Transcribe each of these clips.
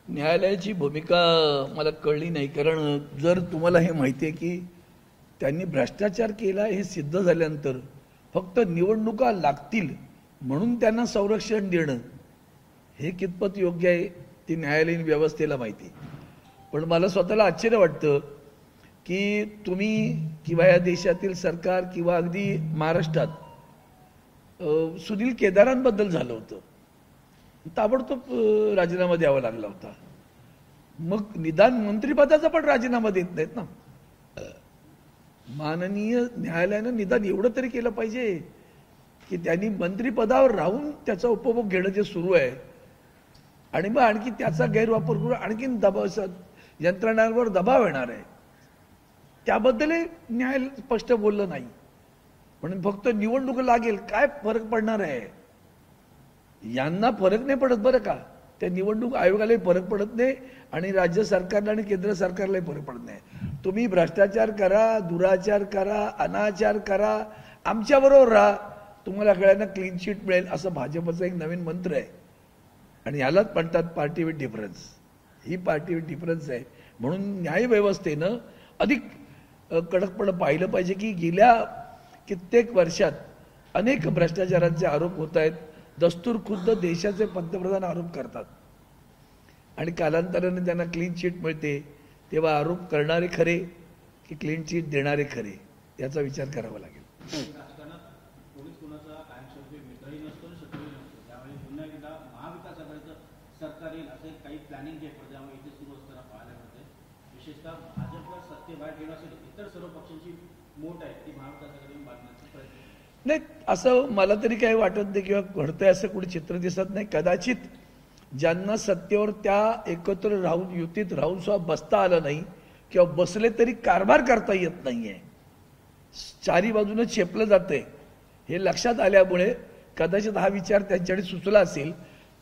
न्यायालयाची भूमिका मला कळली नाही, कारण जर तुम्हाला हे माहिती आहे की त्यांनी भ्रष्टाचार केला हे सिद्ध झाल्यानंतर फक्त निवडणुका लागतील म्हणून त्यांना संरक्षण देणं हे कितपत योग्य आहे ती न्यायालयीन व्यवस्थेला माहिती. पण मला स्वतःला आश्चर्य वाटतं की तुम्ही किंवा या देशातील सरकार किंवा अगदी महाराष्ट्रात सुनील केदारांबद्दल झालं होतं, ताबडतोब राजीनामा द्यावा लागला होता. मग निदान मंत्रिपदाचा पण राजीनामा देत नाहीत ना. माननीय न्यायालयानं निदान एवढं तरी केलं पाहिजे की त्यांनी मंत्रिपदावर राहून त्याचा उपभोग घेणं जे सुरू आहे आणि मग आणखी त्याचा गैरवापर करून आणखीन दबाव यंत्रणांवर दबाव येणार आहे, त्याबद्दलही न्यायालय स्पष्ट बोललं नाही. म्हणून फक्त निवडणूक लागेल काय फरक पडणार आहे, यांना फरक नाही पडत बरं का, त्या निवडणूक आयोगालाही फरक पडत नाही आणि राज्य सरकारला आणि केंद्र सरकारलाही फरक पडत नाही. तुम्ही भ्रष्टाचार करा, दुराचार करा, अनाचार करा, आमच्याबरोबर राहा, तुम्हाला सगळ्यांना क्लीन शीट मिळेल असं भाजपचा एक नवीन मंत्र आहे. आणि यालाच म्हणतात party with difference. He party with difference आहे. म्हणून न्यायव्यवस्थेनं अधिक कडकपणे पाहिलं पाहिजे की गेल्या कित्येक वर्षात अनेक भ्रष्टाचारांचे आरोप होत आहेत. दस्तूर खुद्द देशाचे पंतप्रधान आरोप करतात आणि कालांतराने त्यांना क्लीन चिट मिळते, तेव्हा आरोप करणारे खरे की क्लीन चिट देणारे खरे याचा विचार करावा लागेल. सरकार येईल असे काही प्लॅनिंग जे प्रजामुळे इथे सुरू असताना पाहायला मिळते. विशेषतः भाजपवर सत्तेबाहेर ठेवणं असेल, इतर सर्व पक्षांची मोठ आहे ती महाविकास आघाडीवर बांधण्याचा प्रयत्न नाही, असं मला तरी काही वाटत नाही किंवा घडतंय असं कुठे चित्र दिसत नाही. कदाचित ज्यांना सत्तेवर त्या एकत्र राहून युतीत राहून सुद्धा बसता आलं नाही किंवा बसले तरी कारभार करता येत नाहीये, चारी बाजूने चेपलं जातंय, हे लक्षात आल्यामुळे कदाचित हा विचार त्यांच्याकडे सुचला असेल,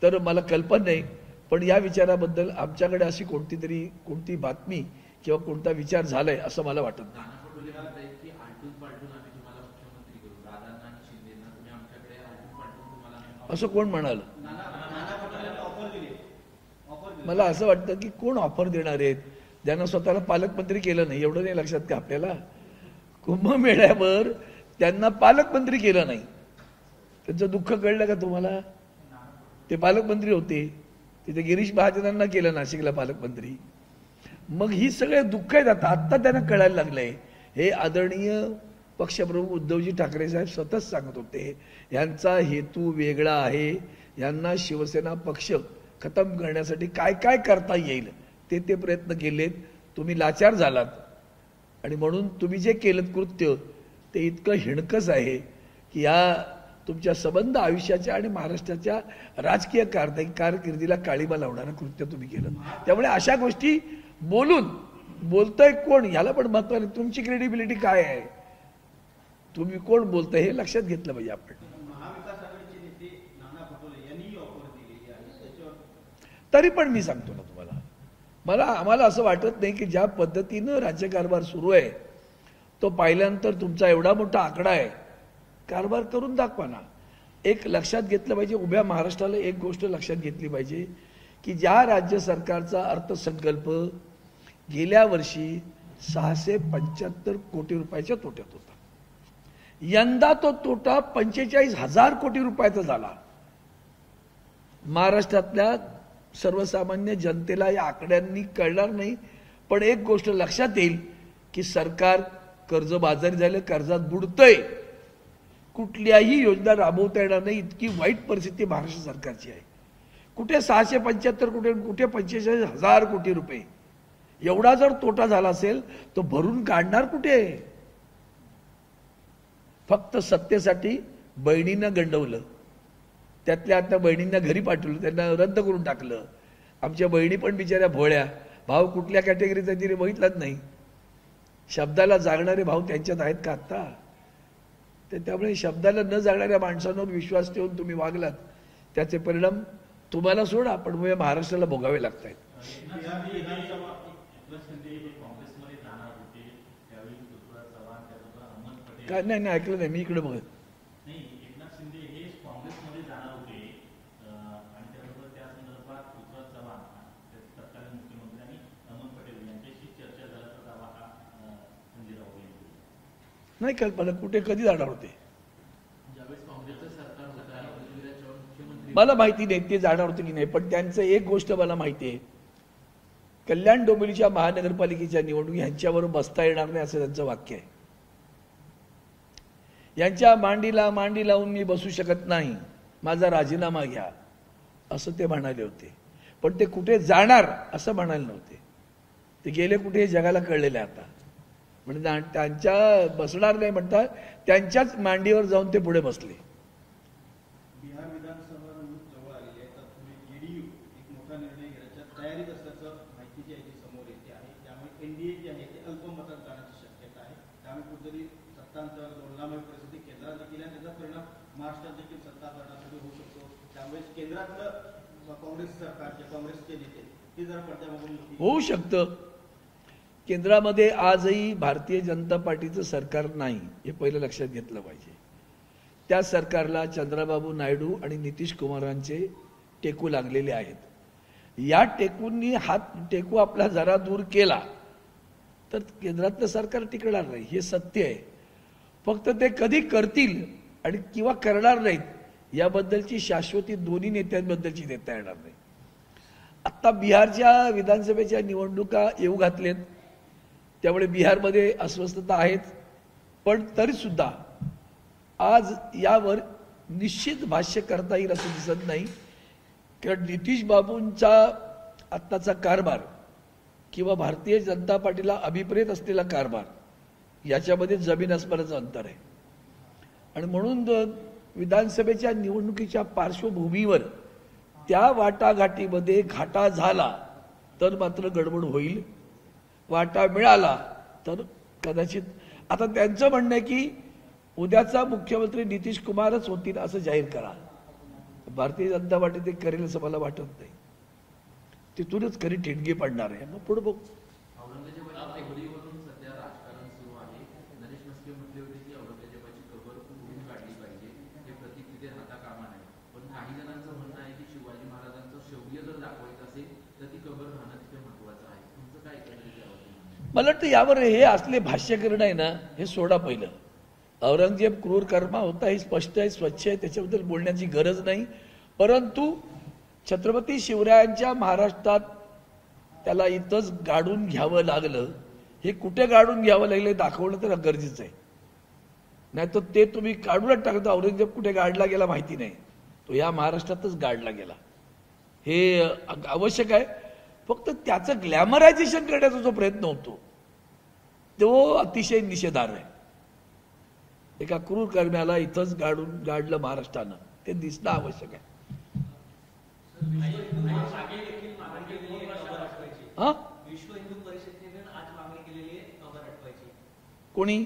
तर मला कल्पना नाही. पण या विचाराबद्दल आमच्याकडे अशी कोणती बातमी किंवा कोणता विचार झालाय असं मला वाटत नाही. असं कोण म्हणाल? मला असं वाटतं की कोण ऑफर देणार आहेत ज्यांना स्वतःला पालकमंत्री केलं नाही. एवढं नाही लक्षात का आपल्याला? कुंभमेळ्यावर त्यांना पालकमंत्री केलं नाही, त्यांचं दुःख कळलं का तुम्हाला? ते पालकमंत्री होते, तिथे गिरीश महाजनांना केलं नाशिकला पालकमंत्री. मग ही सगळे दुःख आहेत आता त्यांना कळायला लागलंय. हे आदरणीय पक्षप्रमुख उद्धवजी ठाकरे साहेब सतत सांगत होते यांचा हेतू वेगळा आहे, यांना शिवसेना पक्ष खतम करण्यासाठी काय काय करता येईल ते प्रयत्न केलेत. तुम्ही लाचार झालात आणि म्हणून तुम्ही जे केलं कृत्य ते इतकं हिणकस आहे की या तुमच्या संबंध आयुष्याच्या आणि महाराष्ट्राच्या राजकीय कारकिर्दीला काळीमा लावणारं कृत्य तुम्ही केलं. त्यामुळे अशा गोष्टी बोलतोय कोण याला पण महत्व आहे. तुमची क्रेडिबिलिटी काय आहे, तुम्ही कोण बोलताय हे लक्षात घेतलं पाहिजे आपण. तरी पण मी सांगतो ना तुम्हाला, आम्हाला असं वाटत नाही की ज्या पद्धतीनं राज्यकारभार सुरू आहे तो पाहिल्यानंतर तुमचा एवढा मोठा आकडा आहे, कारभार करून दाखवा ना. एक लक्षात घेतलं पाहिजे, उभ्या महाराष्ट्राला एक गोष्ट लक्षात घेतली पाहिजे की ज्या राज्य सरकारचा अर्थसंकल्प गेल्या वर्षी 675 कोटी रुपयाच्या तोट्यात होता, यंदा तो तोटा 45,000 कोटी रुपयाचा झाला. महाराष्ट्रातल्या सर्वसामान्य जनतेला या आकड्यांनी कळणार नाही, पण एक गोष्ट लक्षात येईल की सरकार कर्जबाजारी झालं, कर्जात बुडतंय, कुठल्याही योजना राबवता येणार नाही, इतकी वाईट परिस्थिती महाराष्ट्र सरकारची आहे. कुठे 675 कोटी, कुठे 45,000 कोटी रुपये, एवढा जर तोटा झाला असेल तर भरून काढणार कुठे? फक्त सत्तेसाठी बहिणींना गंडवलं, त्यातल्या आता बहिणींना घरी पाठवलं, त्यांना रद्द करून टाकलं. आमच्या बहिणी पण बिचाऱ्या भोळ्या, भाव कुठल्या कॅटेगरीचा तिने बघितलाच नाही. शब्दाला जागणारे भाऊ त्यांच्यात आहेत का आता? त्यामुळे शब्दाला न जागणाऱ्या माणसांवर विश्वास ठेवून तुम्ही वागलात, त्याचे परिणाम तुम्हाला सोडा पण महाराष्ट्राला भोगावे लागत आहेत. काय नाही ऐकलं नाही मी, इकडे बघत नाही कल्पना कुठे कधी जाणार होते. ज्यावेळेस काँग्रेसचं सरकार होतं पृथ्वीराज चव्हाण मुख्यमंत्री मला माहिती नाही ते जाणार होते की नाही, पण त्यांचं एक गोष्ट मला माहिती आहे, कल्याण डोंबिवलीच्या महानगरपालिकेच्या निवडणूक यांच्यावर बसता येणार नाही असं त्यांचं वाक्य आहे. यांच्या मांडीला मांडी लावून मी बसू शकत नाही, माझा राजीनामा घ्या असं ते म्हणाले होते. पण ते कुठे जाणार असं म्हणाले नव्हते. ते गेले कुठे हे जगाला कळलेले आता. म्हणजे त्यांच्या बसणार नाही म्हणता त्यांच्याच मांडीवर जाऊन ते पुढे बसले. बिहार विधानसभा निवडणूक जवळ आलेली आहे, तर तुम्ही जेडीयू एक मोठा निर्णय घेण्याच्या तयारीत असल्याचं माहिती जी आहे ती समोर येते आहे. त्यामुळे एनडीए जे आहे ते अल्पमतात जाण्याची शक्यता आहे. त्यामुळे कुठेतरी सत्तांतर दोलनामय परिस्थिती केंद्रात देखील आहे, त्याचा परिणाम महाराष्ट्रात देखील सत्ता करण्यासाठी होऊ शकतो. त्यामुळे केंद्रातलं काँग्रेस सरकारचे काँग्रेसचे नेते हे जरा पडद्यामागून होऊ शकतं. केंद्रामध्ये आजही भारतीय जनता पार्टीचं सरकार नाही हे पहिलं लक्षात घेतलं पाहिजे. त्या सरकारला चंद्रबाबू नायडू आणि नितीश कुमारांचे टेकू लागलेले आहेत. या टेकूंनी हात टेकू आपला जरा दूर केला तर केंद्रातलं सरकार टिकणार नाही, हे सत्य आहे. फक्त ते कधी करतील आणि किंवा करणार नाहीत याबद्दलची शाश्वती दोन्ही नेत्यांबद्दलची देता येणार नाही. आत्ता बिहारच्या विधानसभेच्या निवडणुका येऊ घातलेत, त्यामुळे बिहारमध्ये अस्वस्थता आहेत. पण तरी सुद्धा आज यावर निश्चित भाष्य करता येईल असं दिसत नाही, कारण नितीश बाबूंचा आत्ताचा कारभार किंवा भारतीय जनता पार्टीला अभिप्रेत असलेला कारभार याच्यामध्ये जमीन आसमानाचं अंतर आहे. आणि म्हणून विधानसभेच्या निवडणुकीच्या पार्श्वभूमीवर त्या वाटाघाटीमध्ये घाटा झाला तर मात्र गडबड होईल. वाटा मिळाला तर कदाचित आता त्यांचं म्हणणं आहे की उद्याचा मुख्यमंत्री नितीश कुमारच होतील असं जाहीर करा. भारतीय जनता पार्टी ते करेल असं मला वाटत नाही. तिथूनच खरी ठिणगी पडणार आहे. मग पुढे बघू. औरंगजेबाच्या देवळीवरून सध्या राजकारण सुरू आहे. नरेश मस्के म्हटले होते की औरंगजेबाची कबर कुठून काढली पाहिजे, हे प्रतीक तिथे राहता कामा नये. पण काही जणांचं म्हणणं आहे की शिवाजी महाराजांचं शौर्य जर दाखवायचं असेल तर ती कबर राहणं तिथे महत्वाचं आहे. तुमचं काय एकंदरीत यावर? मला वाटतं यावर हे असले भाष्य करणं आहे ना, हे सोडा पहिलं. औरंगजेब क्रूर कर्मा होता हे स्पष्ट आहे, स्वच्छ आहे, त्याच्याबद्दल बोलण्याची गरज नाही. परंतु छत्रपती शिवरायांच्या महाराष्ट्रात त्याला इथंच गाडून घ्यावं लागलं, हे कुठे गाडून घ्यावं लागलं दाखवणं तर गरजेचं आहे. नाही तर ते तुम्ही काढूनच टाकता. औरंगजेब कुठे गाडला गेला माहिती नाही, तो या महाराष्ट्रातच गाडला गेला, हे आवश्यक आहे. फक्त त्याचं ग्लॅमरायझेशन करण्याचा जो प्रयत्न होतो तो अतिशय निषेधार्ह आहे. एका क्रूर कर्म्याला इथंच गाडलं महाराष्ट्रानं, ते दिसणं आवश्यक आहे. विश्व हिंदू परिषदेने आज मागणी केलेली आहे कबर हटवायची. कोणी?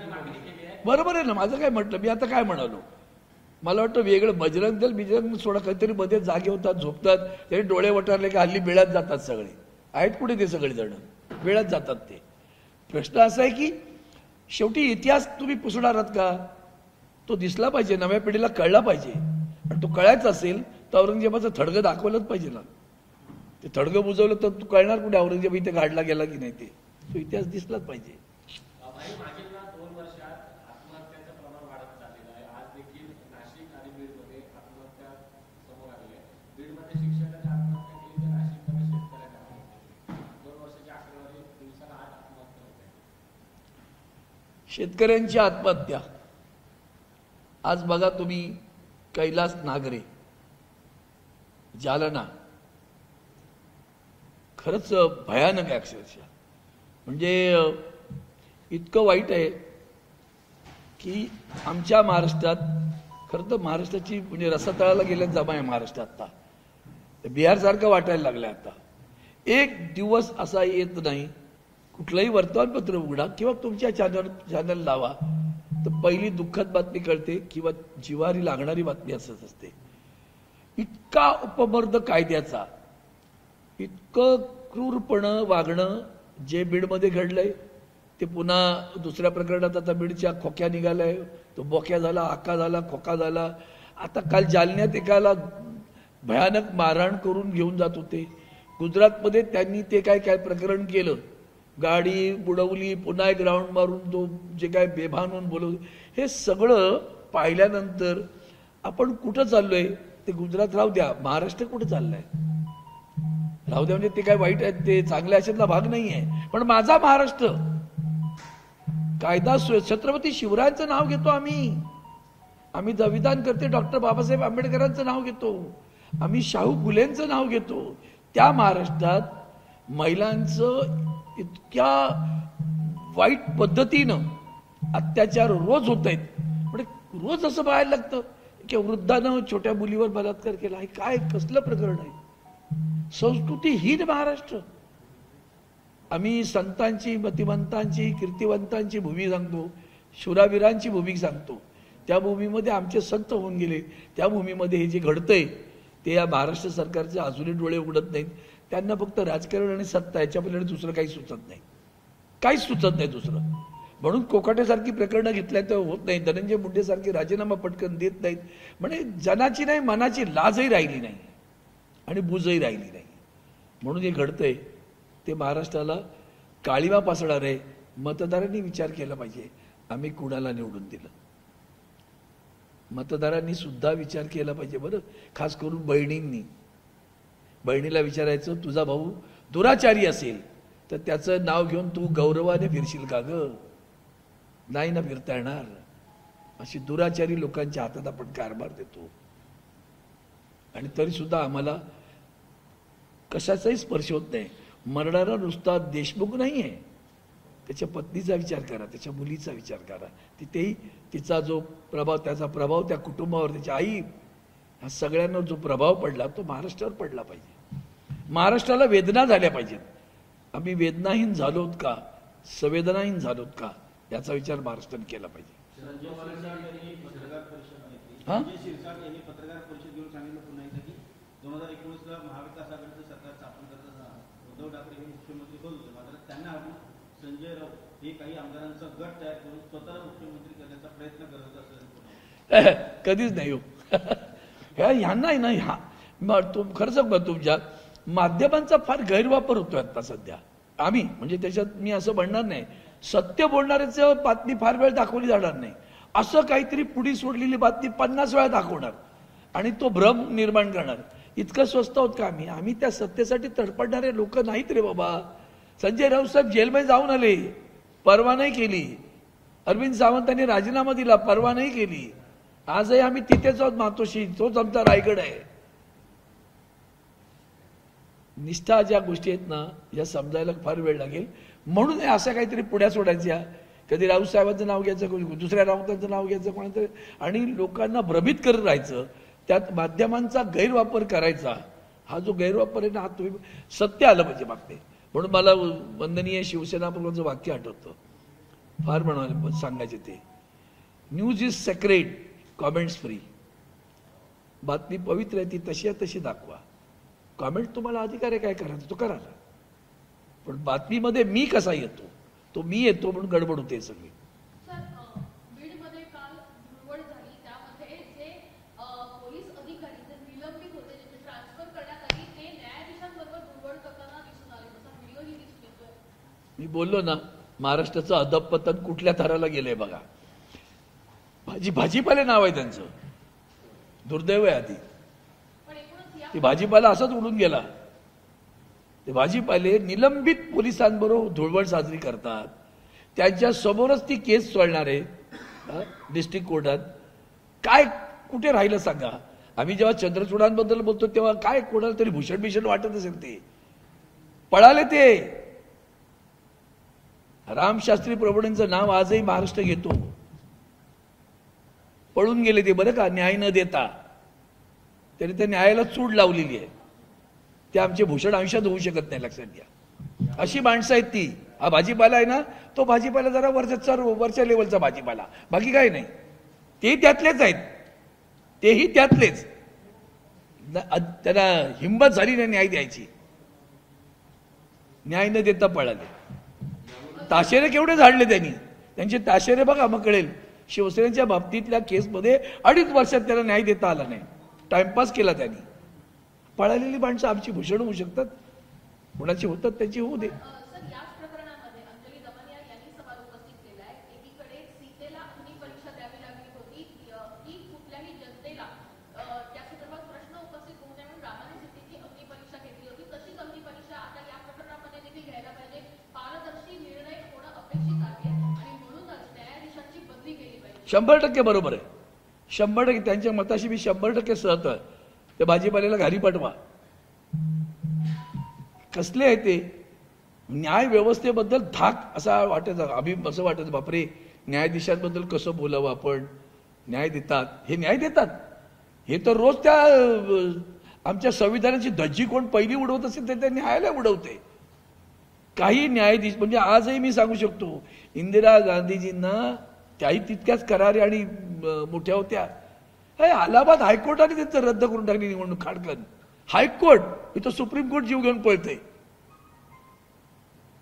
मागणी केली आहे. बरोबर आहे ना, माझं काय म्हटलं, मी आता काय म्हणालो. मला वाटतं वेगळं बजरंग दल सोडा काहीतरी मध्ये जागे होतात, झोपतात, तरी डोळे वटारले की हल्ली बेळात जातात सगळे. आहेत कुठे ते सगळे जण बेळात जातात. ते प्रश्न असा आहे की शेवटी इतिहास तुम्ही पुसणार आहात का? तो दिसला पाहिजे, नव्या पिढीला कळला पाहिजे. आणि तो कळायचा असेल तर औरंगजेबाचं थडगं दाखवलंच पाहिजे ना. ते थडगं बुजवलं तर तू कळणार कुठे औरंगजेब इथे गाडला गेला की नाही. तो इतिहास दिसलाच पाहिजे. मागील 2 वर्षात आत्महत्याचं प्रमाण वाढत चाललेलं आहे. आज देखील नाशिक आणि बीडमध्ये आत्महत्या समोर आली आहे. बीडमध्ये शिक्षकाने आत्महत्या केली तर नाशिकमध्ये शेतकऱ्याने आत्महत्या केली. 2 वर्षाची आकडेवारी दिवसाला 8 आत्महत्या होत आहे. शेतकऱ्यांची आत्महत्या आज बघा तुम्ही, कैलास नागरे, जालना, खरंच भयानक आहे अक्षरशः. म्हणजे इतकं वाईट आहे की आमच्या महाराष्ट्रात, खरं तर महाराष्ट्राची म्हणजे रसातळाला गेल्यात जमा आहे महाराष्ट्र आता. बिहारसारखं वाटायला लागलं आता. एक दिवस असा येत नाही, कुठलंही वर्तमानपत्र उघडा किंवा तुमच्या चॅनल लावा तर पहिली दुःखद बातमी कळते किंवा जिव्हारी लागणारी बातमी असत असते. इतका उपमर्द कायद्याचा, इतकं क्रूरपणं वागणं जे बीडमध्ये घडलंय ते पुन्हा दुसऱ्या प्रकरणात आता बीडच्या खोक्या निघालाय. तो बोक्या झाला, आका झाला, खोका झाला. आता काल जालन्यात एकाला भयानक मारहाण करून घेऊन जात होते. गुजरातमध्ये त्यांनी ते काय प्रकरण केलं, गाडी बुडवली, पुन्हा एक राऊंड मारून तो जे काय बेभान होऊन बोलवलं, हे सगळं पाहिल्यानंतर आपण कुठं चाललोय? ते गुजरात राहू द्या, महाराष्ट्र कुठं चाललंय? राहू द्या म्हणजे ते काय वाईट आहे, ते चांगल्या अशातला भाग नाही आहे, पण माझा महाराष्ट्र कायदा छत्रपती शिवरायांचं नाव घेतो आम्ही संविधान करते डॉक्टर बाबासाहेब आंबेडकरांचं नाव घेतो, आम्ही शाहू फुलेंचं नाव घेतो. त्या महाराष्ट्रात महिलांचं इतक्या वाईट पद्धतीनं अत्याचार रोज होत आहेत. म्हणजे रोज असं पाहायला लागतं की वृद्धानं छोट्या मुलीवर बलात्कार केला. हे काय कसलं प्रकरण आहे? संस्कृतीहीन महाराष्ट्र. आम्ही संतांची, मतिमंतांची, कीर्तिवंतांची भूमी सांगतो, शूरावीरांची भूमी सांगतो. त्या भूमीमध्ये आमचे संत होऊन गेले. त्या भूमीमध्ये हे जे घडतंय ते या महाराष्ट्र सरकारचे अजूनही डोळे उघडत नाहीत. त्यांना फक्त राजकारण आणि सत्ता याच्या पलीकडे दुसरं काही सुचत नाही, काहीच सुचत नाही दुसरं. म्हणून कोकाटेसारखी प्रकरणं घेतल्या तर होत नाही, धनंजय मुंडेसारखी राजीनामा पटकन देत नाहीत. म्हणजे जनाची नाही मनाची लाजही राहिली नाही आणि बुजही राहिली नाही. म्हणून हे घडतंय ते महाराष्ट्राला काळिमा पासणार आहे. मतदारांनी विचार केला पाहिजे आम्ही कुणाला निवडून दिलं. मतदारांनी सुद्धा विचार केला पाहिजे बरं. खास करून बहिणीला विचारायचं, तुझा भाऊ दुराचारी असेल तर त्याचं नाव घेऊन तू गौरवाने फिरशील का ग? नाही ना फिरता येणार. अशी दुराचारी लोकांच्या हातात आपण कारभार देतो आणि तरी सुद्धा आम्हाला कशाचाही स्पर्श होत नाही. मरणारा नुसता देशमुख नाही आहे, त्याच्या पत्नीचा विचार करा, त्याच्या मुलीचा विचार करा. तिथेही तिचा जो प्रभाव, त्याचा प्रभाव त्या कुटुंबावर, त्याच्या आई, ह्या सगळ्यांना जो प्रभाव पडला तो महाराष्ट्रावर पडला पाहिजे. महाराष्ट्राला वेदना झाल्या पाहिजेत. आम्ही वेदनाहीन झालोत का, संवेदनाहीन झालोत का, याचा विचार महाराष्ट्राने केला पाहिजे. शिरसाट यांनी पत्रकार परिषद घेऊन सांगितलं पुन्हा एकदा की 2019ला महाविकास आघाडीचं सरकार स्थापन करताना उद्धव ठाकरे हे मुख्यमंत्री होत होते. मात्र त्यांना संजय राऊत हे काही आमदारांचा गट तयार करून स्वतःला मुख्यमंत्री करण्याचा प्रयत्न करत असेल. कधीच नाही हो. ह्यांना नाही. खरं सांगू तुमच्या माध्यमांचा फार गैरवापर होतोय आता सध्या. आम्ही म्हणजे त्याच्यात मी असं म्हणणार नाही, सत्य बोलणाऱ्याचं बातमी फार वेळ दाखवली जाणार नाही. असं काहीतरी पुढी सोडलेली बातमी 50 वेळा दाखवणार आणि तो भ्रम निर्माण करणार. इतकं स्वस्त आहोत का आम्ही त्या सत्तेसाठी तडपडणारे लोक नाहीत रे बाबा. संजय राऊत साहेब जेलमध्ये जाऊन आले, परवा नाही केली. अरविंद सावंतांनी राजीनामा दिला, परवा नाही केली. आजही आम्ही तिथेच आहोत मातोश्री, तोच आमचा रायगड आहे. निष्ठा ज्या गोष्टी आहेत ना, या समजायला फार वेळ लागेल. म्हणून असं काहीतरी पुढ्या सोडायच्या. कधी राऊत साहेबांचं नाव घ्यायचं, दुसऱ्या राऊतांचं नाव घ्यायचं कोणाचं, आणि लोकांना भ्रमित करत राहायचं. त्यात माध्यमांचा गैरवापर करायचा. हा जो गैरवापर आहे ना, हा तुम्ही सत्य आलं पाहिजे मागते. म्हणून मला वंदनीय शिवसेना प्रमुखांचं वाक्य आठवतं, फार म्हणाले सांगायचे ते, news is sacred, comments free. बातमी पवित्र आहे, ती तशी आहे तशी दाखवा. कॉमेंट तुम्हाला अधिकार आहे काय करायचं तो करा, पण बातमीमध्ये मी कसा येतो, तो मी येतो म्हणून गडबड होते सगळी. मी बोललो ना, महाराष्ट्राचं अधपतन कुठल्या थराला गेलंय बघा. भाजीपाले नाव आहे त्यांचं, दुर्दैव आहे. आधी ते भाजीपाला असाच उडून गेला. ते भाजीपाले निलंबित पोलिसांबरोबर धुळवड साजरी करतात. त्यांच्या समोरच ती केस चालणार आहे डिस्ट्रिक्ट कोर्टात. काय कुठे राहिलं सांगा. आम्ही जेव्हा चंद्रचूडांबद्दल बोलतो तेव्हा काय कोणाला तरी भूषण वाटत असेल. ते पळाले. ते रामशास्त्री प्रभूंचं नाव आजही महाराष्ट्र घेतो. पळून गेले ते बरं का, न्याय न देता. तरी त्या न्यायाला चूड लावलेली आहे. ते आमचे भूषण आयुष्यात होऊ शकत नाही, लक्षात घ्या. अशी माणसं आहेत ती. हा भाजीपाला आहे ना, तो भाजीपाला जरा वरच्या लेवलचा भाजीपाला, बाकी काय नाही. ते त्यातलेच आहेत, तेही त्यातलेच. त्यांना हिंमत झाली नाही न्याय द्यायची. न्याय न देता पळाले. ताशेरे केवढे झाडले त्यांनी. त्यांचे ताशेरे बघा, मग कळेल. शिवसेनेच्या बाबतीतल्या केसमध्ये 2.5 वर्षात त्याला न्याय देता आला नाही. टाइमपास केला त्यांनी. पळालेली माणसं आमची भूषण होऊ शकतात, कोणाची होतात त्यांची होऊ दे. 100% बरोबर आहे. 100% त्यांच्या मताशी मी 100% सहमत आहे. त्या भाजीपाल्याला घरी पाठवा. कसले आहे ते न्याय व्यवस्थेबद्दल धाक असा वाटायचा, असं वाटायचं बापरे न्यायाधीशांबद्दल कसं बोलावं आपण, न्याय देतात, हे न्याय देतात, हे तर रोज त्या आमच्या संविधानाची धज्जी कोण पहिली उडवत असेल तर त्या न्यायालय उडवते. काही न्यायाधीश म्हणजे आजही मी सांगू शकतो इंदिरा गांधीजींना त्याही तितक्याच करारी आणि मोठ्या होत्या. अलाहाबाद हायकोर्टाने त्यांचं रद्द करून टाकली निवडणूक. खाडकन हायकोर्ट, इथं सुप्रीम कोर्ट जीव घेऊन पळते.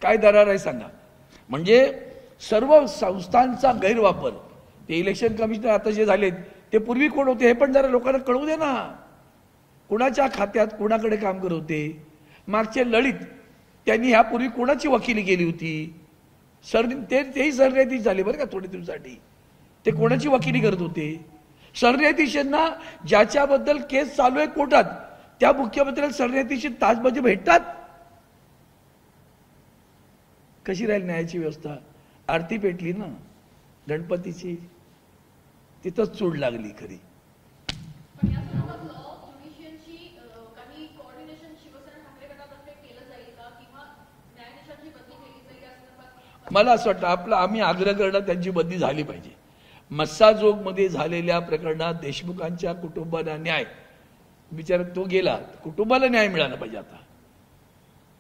काय दरार आहे सांगा. म्हणजे सर्व संस्थांचा गैरवापर. ते इलेक्शन कमिशनर आता जे झालेत ते पूर्वी कोण होते हे पण जरा लोकांना कळू दे ना. कुणाच्या खात्यात कुणाकडे काम करत होते. मागच्या लढीत त्यांनी ह्यापूर्वी कोणाची वकिली केली होती. तेही सरन्यायाधीश झाले बरं का थोडे दिवसासाठी. ते कोणाची वकिली करत होते. सरन्यायाधीशांना ज्याच्याबद्दल केस चालू आहे कोर्टात त्या मुख्यमंत्र्याला सरन्यायाधीश ताजमध्ये भेटतात. कशी राहील न्यायाची व्यवस्था. आरती पेटली ना गणपतीची, तिथंच चूड लागली खरी. मला असं वाटतं आम्ही आग्रह करणं त्यांची बदली झाली पाहिजे. मस्साजोगमध्ये झालेल्या प्रकरणात देशमुखांच्या कुटुंबाला न्याय, बिचारा तो गेला, कुटुंबाला न्याय मिळाला पाहिजे. आता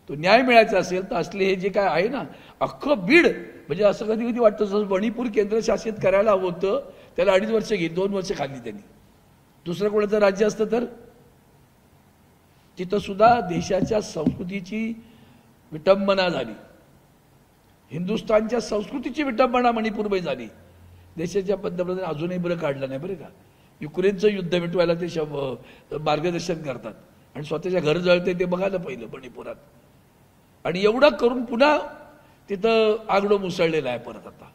तो न्याय मिळायचा असेल तर असले हे जे काय आहे ना अख्खं बीड, म्हणजे असं कधी कधी वाटतं जसं मणिपूर केंद्रशासित करायला हवं होतं, त्याला 2.5 वर्ष 2 वर्ष खाल्ली त्यांनी. दुसरं कोणाचं राज्य असतं तर तिथं सुद्धा देशाच्या संस्कृतीची विटंबना झाली. हिंदुस्थानच्या संस्कृतीची विटंबना मणिपूरमध्ये झाली. देशाच्या पंतप्रधान अजूनही बरं काढलं नाही बरं का. युक्रेनचं युद्ध मिटवायला ते मार्गदर्शन करतात आणि स्वतःच्या घर जळते ते बघायला पहिलं मणिपुरात. आणि एवढं करून पुन्हा तिथं आगडो मुसळलेला आहे परत. आता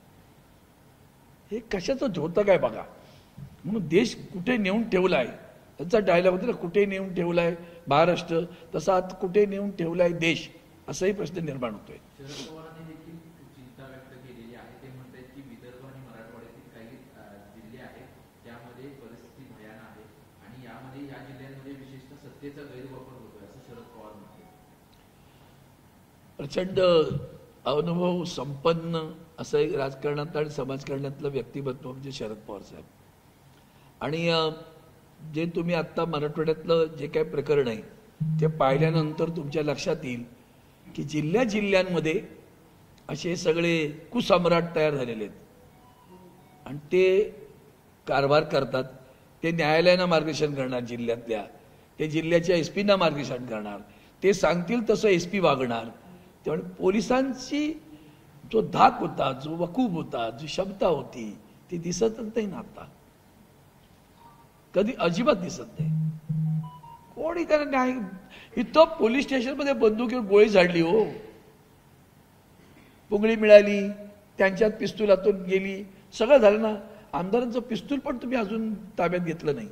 हे कशाचं होतं काय बघा. म्हणून देश कुठे नेऊन ठेवलाय, त्यांचा डायलॉग होता ना, कुठे नेऊन ठेवलाय महाराष्ट्र, तसा आता कुठे नेऊन ठेवलाय देश, असाही प्रश्न निर्माण होतोय. शरद पवारांनी देखील चिंता व्यक्त केलेली आहे. ते म्हणतात की विदर्भ आणि मराठवाड्यातील काही जिल्हे आहेत त्यामध्ये परिस्थिती भयानक आहे आणि यामध्ये या जिल्ह्यांमध्ये विशेषतः सत्तेचा गैरवापर होतोय असं शरद पवार म्हणतात. प्रचंड अनुभव संपन्न असं एक राजकारणात आणि समाजकारणातलं व्यक्तिमत्व म्हणजे शरद पवार साहेब. आणि जे तुम्ही आत्ता मराठवाड्यातलं जे काही प्रकरण आहे ते पाहिल्यानंतर तुमच्या लक्षात येईल की जिल्ह्यांमध्ये असे सगळे कुसम्राट तयार झालेले आहेत आणि ते कारभार करतात. ते न्यायालयानं मार्गदर्शन करणार जिल्ह्यातल्या, ते जिल्ह्याच्या एसपीना मार्गदर्शन करणार, ते सांगतील तसं एसपी वागणार. त्यामुळे पोलिसांची जो धाक होता, जो वकूब होता, जी क्षमता होती ती दिसतच नाही ना आता. कधी अजिबात दिसत नाही. कोणी त्याला न्याय. इथं पोलीस स्टेशनमध्ये बंदूक घेऊन गोळी झाडली हो, पुंगळी मिळाली, त्यांच्यात पिस्तूलातून गेली, सगळं झालं ना. आमदारांचं पिस्तूल पण तुम्ही अजून ताब्यात घेतलं नाही.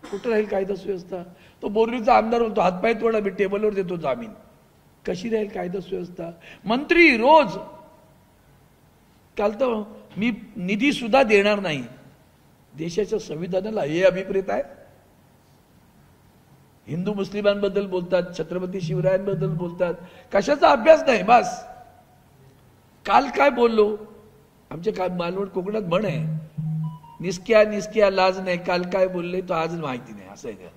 कुठं राहील कायदा सुव्यवस्था. तो बोर्लीचा आमदार होतो, हातपाय तोडा मी टेबलवर देतो जामीन. कशी राहील कायदा सुव्यवस्था. मंत्री रोज काल तर मी निधी सुद्धा देणार नाही. देशाच्या संविधानाला हे अभिप्रेत आहे. हिंदू मुस्लिमांबद्दल बोलतात, छत्रपती शिवरायांबद्दल बोलतात, कशाचा अभ्यास नाही. बस काल काय बोललो, आमच्या काय मालवण कोकणात म्हण आहे, निस्क्या निस्क्या लाज नाही. काल काय बोलले तो आज माहिती नाही, असं आहे का.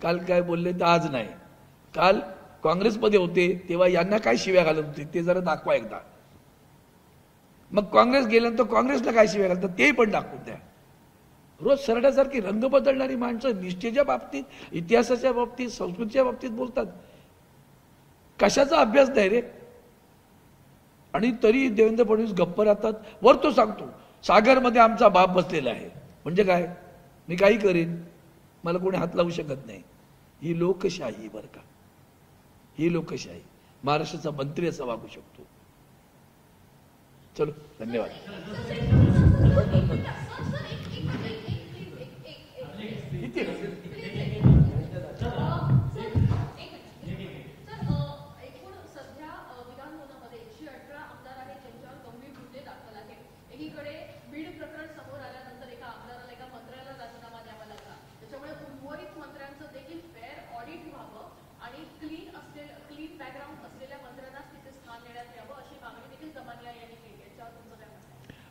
काल काय बोलले तर आज नाही. काल काँग्रेसमध्ये होते तेव्हा यांना काय शिव्या घालत होते ते जरा दाखवा एकदा. मग काँग्रेस गेल्यानंतर काँग्रेसला काय शिव्या घालतात ते पण दाखवून द्या. रोज सरड्यासारखी रंग बदलणारी माणसं निष्ठेच्या बाबतीत, इतिहासाच्या बाबतीत, संस्कृतीच्या बाबतीत बोलतात. कशाचा अभ्यास नाही रे. आणि तरी देवेंद्र फडणवीस गप्प राहतात. वर तो सांगतो सागरमध्ये आमचा बाप बसलेला आहे. म्हणजे काय, मी काही करीन, मला कोणी हात लावू शकत नाही. ही लोकशाही बरं का, ही लोकशाही. महाराष्ट्राचा मंत्री असा वागू शकतो. चलो धन्यवाद. सध्या विधानभवनामध्ये 118 आमदार आहेत ज्यांच्यावर गंभीर गुन्हे दाखल आहेत. एकीकडे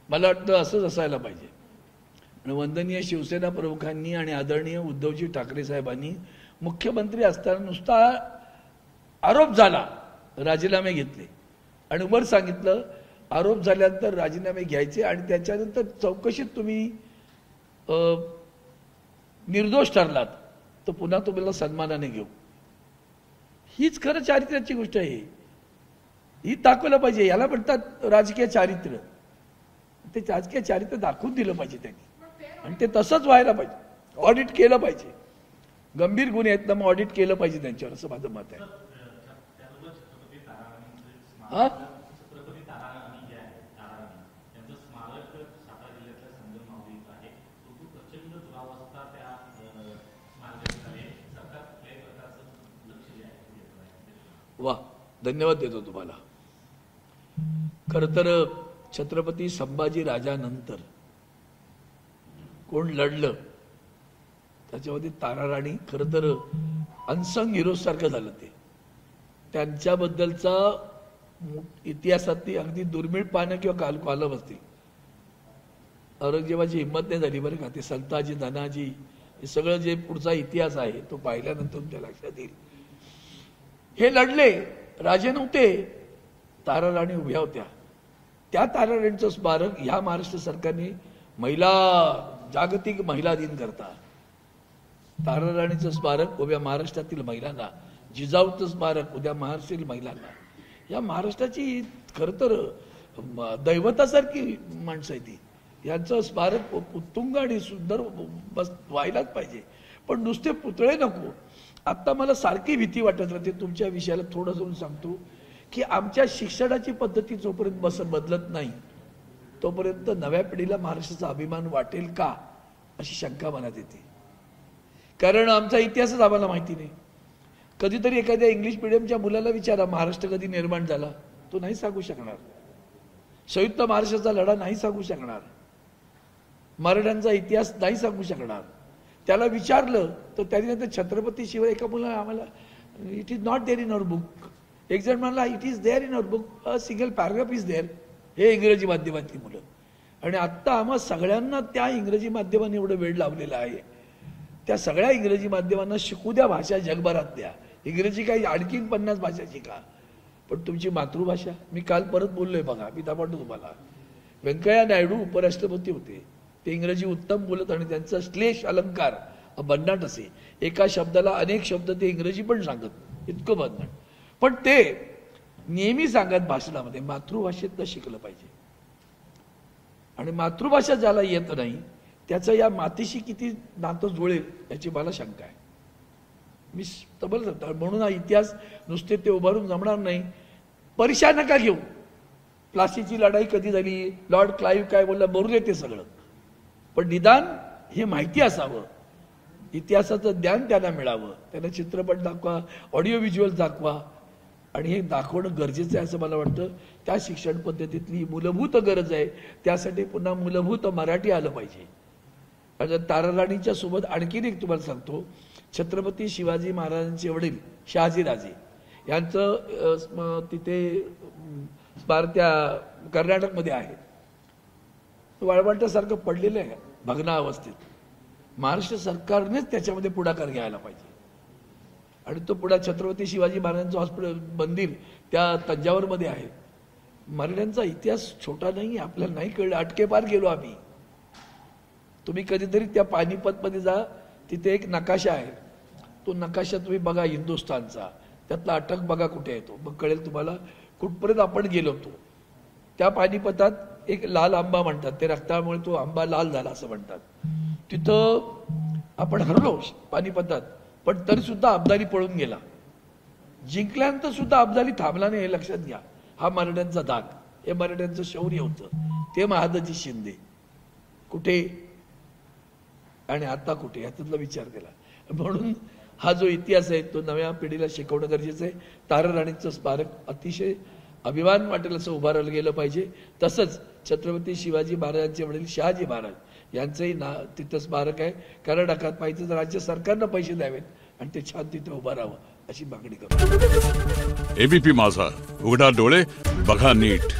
मला वाटतं असंच असायला पाहिजे. आणि वंदनीय शिवसेना प्रमुखांनी आणि आदरणीय उद्धवजी ठाकरे साहेबांनी मुख्यमंत्री असताना नुसता आरोप झाला राजीनामे घेतले आणि वर सांगितलं आरोप झाल्यानंतर राजीनामे घ्यायचे आणि त्याच्यानंतर चौकशीत तुम्ही निर्दोष ठरलात तर पुन्हा तुम्हाला सन्मानाने घेऊ. हीच खरं चारित्र्याची गोष्ट आहे. ही दाखवलं पाहिजे. याला म्हणतात राजकीय चारित्र्य. ते राजकीय चारित्र्य दाखवून दिलं पाहिजे त्यांनी आणि ते तसंच व्हायला पाहिजे. ऑडिट केलं पाहिजे. गंभीर गुन्हे आहेत ना मग ऑडिट केलं पाहिजे त्यांच्यावर असं माझं मत आहे. हा छत्रपती ताराराणी जे आहे ताराराणी त्यांचं स्मारक सातारा जिल्ह्यातल्या संगम माहुली इथं आहे. तो प्रचंड दुरावस्था त्या स्मारकाची आहे. सरकार कुठल्याही प्रकारचं लक्ष जे आहे. वा धन्यवाद देतो तुम्हाला. खरं तर छत्रपती संभाजी राजानंतर कोण लढलं त्याच्यामध्ये ताराराणी खरं तर अनसंग हिरो सारखं झालं. ते त्यांच्याबद्दलचा इतिहासातली अगदी दुर्मिळ पानं किंवा कॉलम असतील. औरंगजेबाची हिंमत नाही झाली बरं का. ते संताजी धनाजी हे सगळं जे पुढचा इतिहास आहे तो पाहिल्यानंतर तुमच्या लक्षात येईल. हे लढले राजे नव्हते. ताराराणी उभ्या होत्या. त्या ताराराणीचं स्मारक ह्या महाराष्ट्र सरकारने जागतिक महिला दिन करता ताराराणीचं स्मारक उभ्या महाराष्ट्रातील महिलांना, जिजाऊचं स्मारक उद्या महाराष्ट्रातील महिलांना, या महाराष्ट्राची खरं तर दैवतासारखी माणसं आहे ती. यांचं स्मारक उत्तुंग आणि सुंदर बस व्हायलाच पाहिजे. पण नुसते पुतळे नको. आत्ता मला सारखी भीती वाटत राहते. तुमच्या विषयाला थोडं जाऊन सांगतो की आमच्या शिक्षणाची पद्धती जोपर्यंत बदलत नाही तोपर्यंत नव्या पिढीला महाराष्ट्राचा अभिमान वाटेल का अशी शंका मनात येते. कारण आमचा इतिहासच आम्हाला माहिती नाही. कधीतरी एखाद्या इंग्लिश मिडियमच्या मुलाला विचारा महाराष्ट्र कधी निर्माण झाला, तो नाही सांगू शकणार. संयुक्त महाराष्ट्राचा लढा नाही सांगू शकणार. मराठ्यांचा इतिहास नाही सांगू शकणार. त्याला विचारलं तर त्याने छत्रपती शिवाय एका मुलाला आम्हाला it is not there in our book. एक जण म्हणला it is there in our book, a single paragraph is there. हे इंग्रजी माध्यमातली मुलं. आणि आत्ता आम्हा सगळ्यांना त्या इंग्रजी माध्यमाने एवढं वेळ लावलेला आहे. त्या सगळ्या इंग्रजी माध्यमांना शिकू द्या भाषा जगभरात द्या. इंग्रजी काही आणखीन 50 भाषा शिका. पण तुमची मातृभाषा, मी काल परत बोललोय बघा, मी दाखवतो तुम्हाला. व्यंकय्या नायडू उपराष्ट्रपती होते. ते इंग्रजी उत्तम बोलत आणि त्यांचा श्लेष अलंकार भन्नाट असे. एका शब्दाला अनेक शब्द ते इंग्रजी पण सांगत, इतकं भन्नाट. पण ते नेहमी सांगत भाषणामध्ये मातृभाषेतनं शिकलं पाहिजे. आणि मातृभाषा ज्याला येत नाही त्याचं या मातीशी किती नातं जुळेल याची मला शंका आहे. मी तबल सांगतो. म्हणून हा इतिहास नुसते ते उभारून जमणार नाही. परीक्षा नका घेऊ. प्लासीची लढाई कधी झाली, लॉर्ड क्लाईव्ह काय बोलला, बरू देते सगळं. पण निदान हे माहिती असावं. इतिहासाचं ज्ञान त्यांना मिळावं. त्यांना चित्रपट दाखवा, ऑडिओ व्हिज्युअल दाखवा. आणि हे दाखवणं गरजेचं आहे असं मला वाटतं. त्या शिक्षण पद्धतीतली मूलभूत गरज आहे. त्यासाठी पुन्हा मूलभूत मराठी आलं पाहिजे. आणि ताराराणीच्या सोबत आणखीन एक तुम्हाला सांगतो. छत्रपती शिवाजी महाराजांचे वडील शहाजीराजे यांचं तिथे स्मारक त्या कर्नाटकमध्ये आहे. वाळवंटासारखं पडलेलं आहे भग्नावस्थेत. महाराष्ट्र सरकारनेच त्याच्यामध्ये पुढाकार घ्यायला पाहिजे. आणि तो पुढा छत्रपती शिवाजी महाराजांचं हॉस्पिटल मंदिर त्या तंजावरमध्ये आहे. मराठ्यांचा इतिहास छोटा नाही, आपल्याला नाही कळलं. अटकेपार गेलो आम्ही. तुम्ही कधीतरी त्या पानिपतमध्ये जा, तिथे एक नकाशा आहे. तो नकाशा तुम्ही बघा हिंदुस्थानचा, त्यातला अटक बघा कुठे येतो, मग कळेल तुम्हाला कुठपर्यंत आपण गेलो होतो. त्या पानिपतात एक लाल आंबा म्हणतात, ते रक्तामुळे तो आंबा लाल झाला असं म्हणतात. तिथं आपण हरलो पानिपतात, पण तरी सुद्धा अब्दाली पळून गेला. जिंकल्यानंतर सुद्धा अब्दाली थांबला नाही, हे लक्षात घ्या. हा मराठ्यांचा धाक, हे मराठ्यांचं शौर्य होतं. ते महादजी शिंदे कुठे आणि आता कुठे यातला विचार केला. म्हणून हा जो इतिहास आहे तो नव्या पिढीला शिकवणं गरजेचं आहे. ताराराणीचं स्मारक अतिशय अभिमान वाटेल असं उभारलं गेलं पाहिजे. तसंच छत्रपती शिवाजी महाराजांचे वडील शहाजी महाराज यांचंही तिथं स्मारक आहे. कर्नाटकात पाहिजे तर राज्य सरकारनं पैसे द्यावेत आणि ते छान तिथे उभं राहावं अशी मागणी करतो. एबीपी माझा, उघडा डोळे बघा नीट.